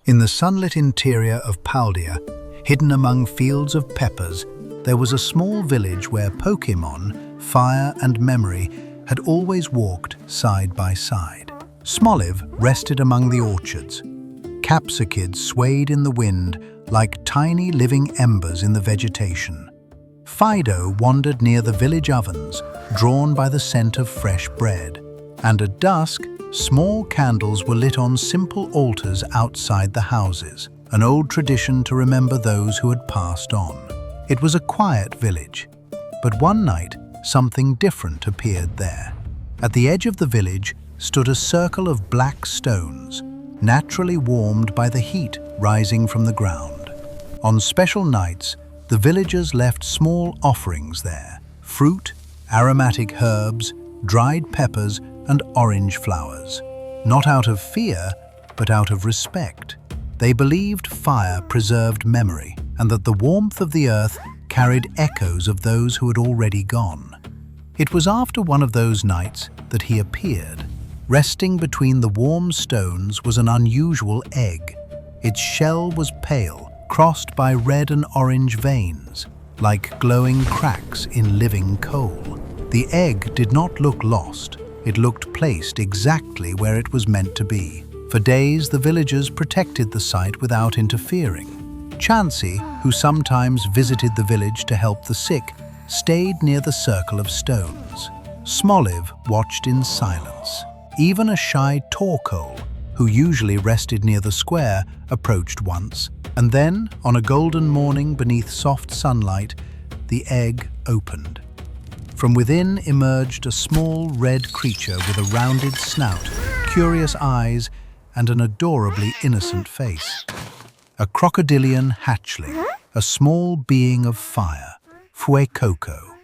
In the sunlit interior of Paldea, hidden among fields of peppers, there was a small village where Pokémon, fire and memory had always walked side by side. Smoliv rested among the orchards. Capsikids swayed in the wind like tiny living embers in the vegetation. Fido wandered near the village ovens, drawn by the scent of fresh bread. And at dusk, small candles were lit on simple altars outside the houses, an old tradition to remember those who had passed on. It was a quiet village, but one night something different appeared there. At the edge of the village stood a circle of black stones, naturally warmed by the heat rising from the ground. On special nights, the villagers left small offerings there: fruit, aromatic herbs, dried peppers, and orange flowers. Not out of fear, but out of respect. They believed fire preserved memory, and that the warmth of the earth carried echoes of those who had already gone. It was after one of those nights that he appeared. Resting between the warm stones was an unusual egg. Its shell was pale, crossed by red and orange veins, like glowing cracks in living coal. The egg did not look lost. It looked placed exactly where it was meant to be. For days, the villagers protected the site without interfering. Chansey, who sometimes visited the village to help the sick, stayed near the circle of stones. Smoliv watched in silence. Even a shy Torkoal, who usually rested near the square, approached once. And then, on a golden morning beneath soft sunlight, the egg opened. From within emerged a small red creature with a rounded snout, curious eyes, and an adorably innocent face. A crocodilian hatchling, a small being of fire, Fuecoco.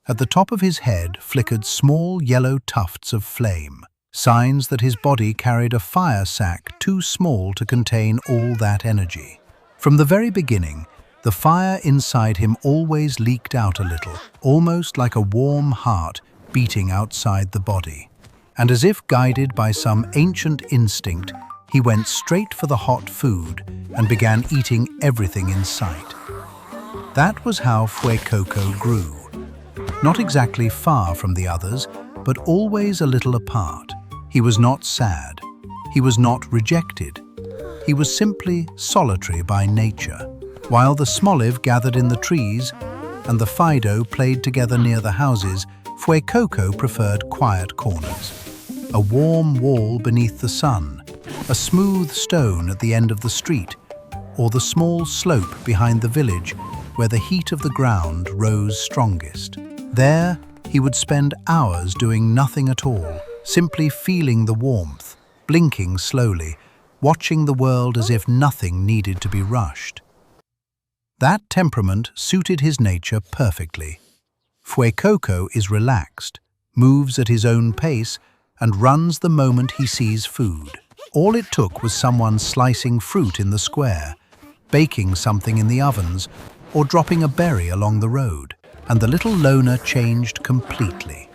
At the top of his head flickered small yellow tufts of flame, signs that his body carried a fire sac too small to contain all that energy. From the very beginning, the fire inside him always leaked out a little, almost like a warm heart beating outside the body. And as if guided by some ancient instinct, he went straight for the hot food and began eating everything in sight. That was how Fuecoco grew. Not exactly far from the others, but always a little apart. He was not sad. He was not rejected. He was simply solitary by nature. While the Smoliv gathered in the trees and the Fido played together near the houses, Fuecoco preferred quiet corners. A warm wall beneath the sun, a smooth stone at the end of the street, or the small slope behind the village where the heat of the ground rose strongest. There, he would spend hours doing nothing at all, simply feeling the warmth, blinking slowly, watching the world as if nothing needed to be rushed. That temperament suited his nature perfectly. Fuecoco is relaxed, moves at his own pace, and runs the moment he sees food. All it took was someone slicing fruit in the square, baking something in the ovens, or dropping a berry along the road, and the little loner changed completely.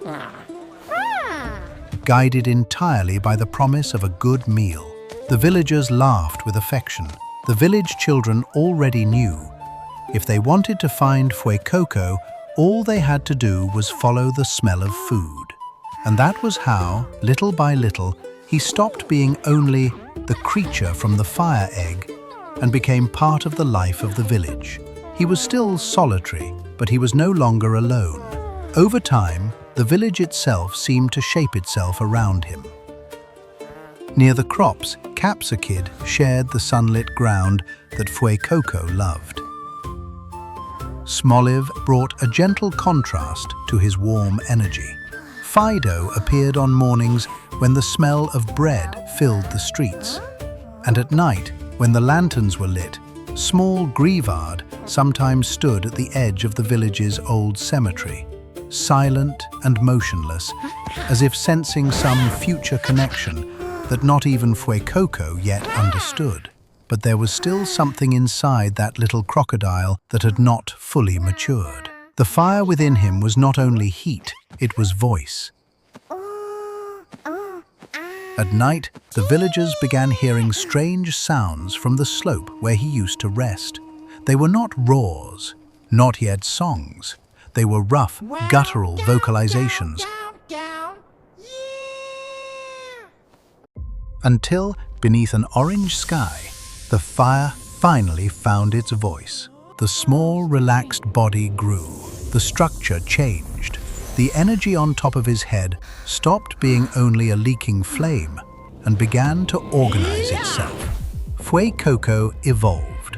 Guided entirely by the promise of a good meal, the villagers laughed with affection. The village children already knew if they wanted to find Fuecoco, all they had to do was follow the smell of food. And that was how, little by little, he stopped being only the creature from the fire egg and became part of the life of the village. He was still solitary, but he was no longer alone. Over time, the village itself seemed to shape itself around him. Near the crops, Capsikid shared the sunlit ground that Fuecoco loved. Smoliv brought a gentle contrast to his warm energy. Fido appeared on mornings when the smell of bread filled the streets. And at night, when the lanterns were lit, small Grivard sometimes stood at the edge of the village's old cemetery, silent and motionless, as if sensing some future connection that not even Fuecoco yet understood. But there was still something inside that little crocodile that had not fully matured. The fire within him was not only heat, it was voice. At night, the villagers began hearing strange sounds from the slope where he used to rest. They were not roars, not yet songs. They were rough, guttural vocalizations. Until, beneath an orange sky, the fire finally found its voice. The small, relaxed body grew. The structure changed. The energy on top of his head stopped being only a leaking flame and began to organize itself. Fuecoco evolved.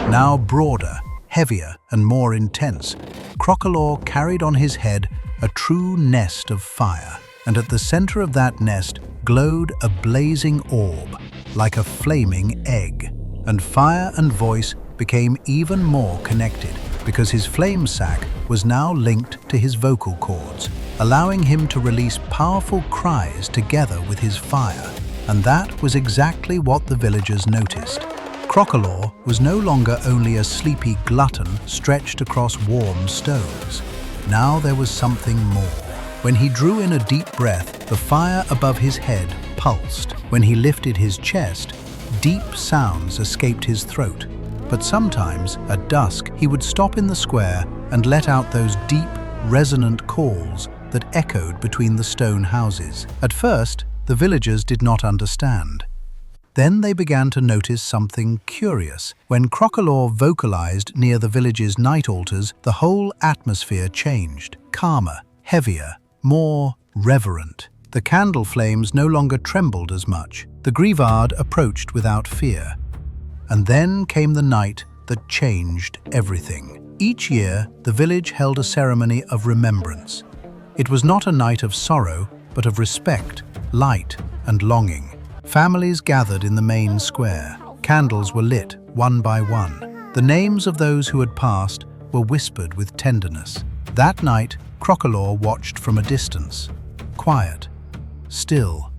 Now broader, heavier, and more intense, Crocodile carried on his head a true nest of fire, and at the center of that nest glowed a blazing orb, like a flaming egg. And fire and voice became even more connected, because his flame sac was now linked to his vocal cords, allowing him to release powerful cries together with his fire. And that was exactly what the villagers noticed. Crocodile was no longer only a sleepy glutton stretched across warm stones. Now there was something more. When he drew in a deep breath, the fire above his head pulsed. When he lifted his chest, deep sounds escaped his throat. But sometimes, at dusk, he would stop in the square and let out those deep, resonant calls that echoed between the stone houses. At first, the villagers did not understand. Then they began to notice something curious. When Crocodile vocalized near the village's night altars, the whole atmosphere changed. Calmer, heavier, more reverent. The candle flames no longer trembled as much. The Grivard approached without fear. And then came the night that changed everything. Each year, the village held a ceremony of remembrance. It was not a night of sorrow, but of respect, light, and longing. Families gathered in the main square. Candles were lit, one by one. The names of those who had passed were whispered with tenderness. That night, Crocodile watched from a distance. Quiet, still.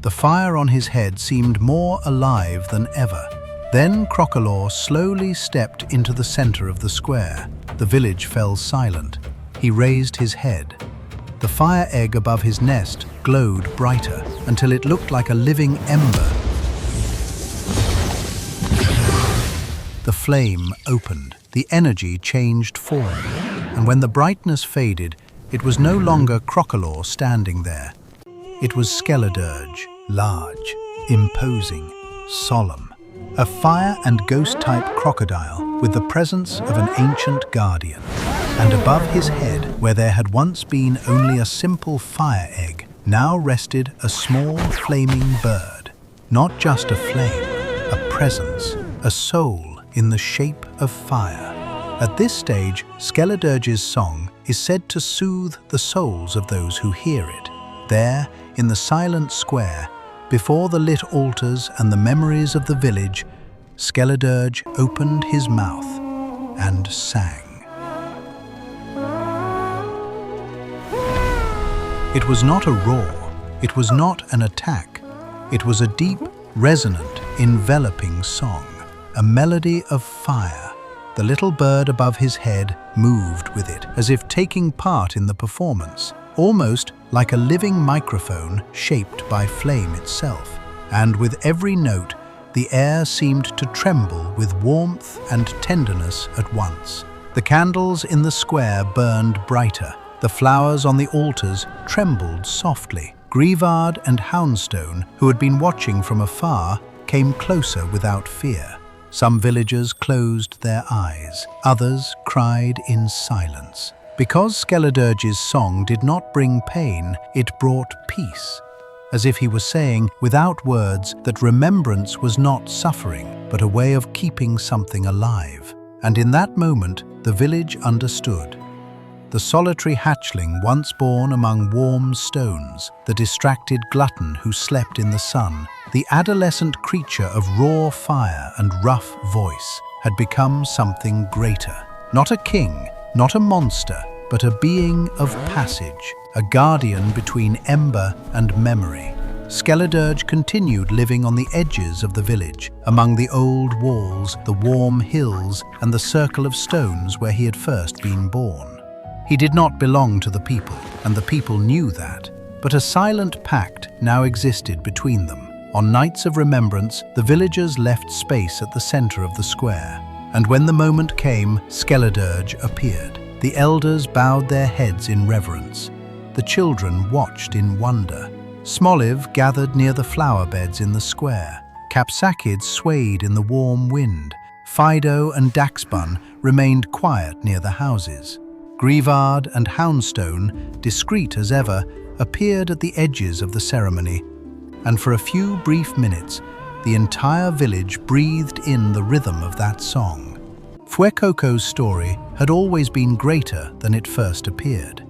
The fire on his head seemed more alive than ever. Then Crocodile slowly stepped into the center of the square. The village fell silent. He raised his head. The fire egg above his nest glowed brighter until it looked like a living ember. The flame opened. The energy changed form. And when the brightness faded, it was no longer Crocodile standing there. It was Skeledurge, large, imposing, solemn. A fire and ghost-type crocodile with the presence of an ancient guardian. And above his head, where there had once been only a simple fire egg, now rested a small flaming bird. Not just a flame, a presence, a soul in the shape of fire. At this stage, Skeledurge's song is said to soothe the souls of those who hear it. There, in the silent square, before the lit altars and the memories of the village, Skeledurge opened his mouth and sang. It was not a roar, it was not an attack. It was a deep, resonant, enveloping song, a melody of fire. The little bird above his head moved with it, as if taking part in the performance, almost like a living microphone shaped by flame itself. And with every note, the air seemed to tremble with warmth and tenderness at once. The candles in the square burned brighter. The flowers on the altars trembled softly. Grivard and Houndstone, who had been watching from afar, came closer without fear. Some villagers closed their eyes. Others cried in silence. Because Skeledurge's song did not bring pain, it brought peace. As if he was saying, without words, that remembrance was not suffering, but a way of keeping something alive. And in that moment, the village understood. The solitary hatchling once born among warm stones, the distracted glutton who slept in the sun, the adolescent creature of raw fire and rough voice, had become something greater. Not a king, not a monster, but a being of passage, a guardian between ember and memory. Skeledurge continued living on the edges of the village, among the old walls, the warm hills, and the circle of stones where he had first been born. He did not belong to the people, and the people knew that. but a silent pact now existed between them. On nights of remembrance, the villagers left space at the center of the square. And when the moment came, Skeledirge appeared. The elders bowed their heads in reverence. The children watched in wonder. Smoliv gathered near the flower beds in the square. Capsakid swayed in the warm wind. Fido and Daxbun remained quiet near the houses. Grievard and Houndstone, discreet as ever, appeared at the edges of the ceremony. And for a few brief minutes, the entire village breathed in the rhythm of that song. Fuecoco's story had always been greater than it first appeared.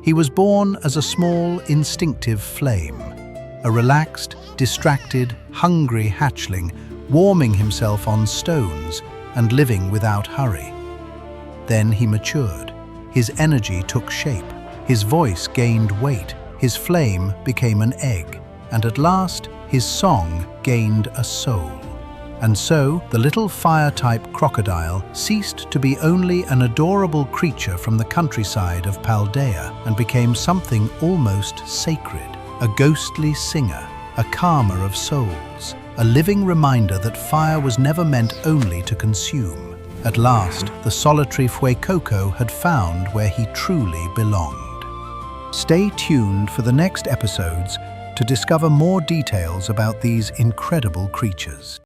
He was born as a small, instinctive flame, a relaxed, distracted, hungry hatchling, warming himself on stones and living without hurry. Then he matured. His energy took shape. His voice gained weight. His flame became an egg. And at last, his song gained a soul. And so, the little fire-type crocodile ceased to be only an adorable creature from the countryside of Paldea and became something almost sacred, a ghostly singer, a calmer of souls, a living reminder that fire was never meant only to consume. At last, the solitary Fuecoco had found where he truly belonged. Stay tuned for the next episodes to discover more details about these incredible creatures.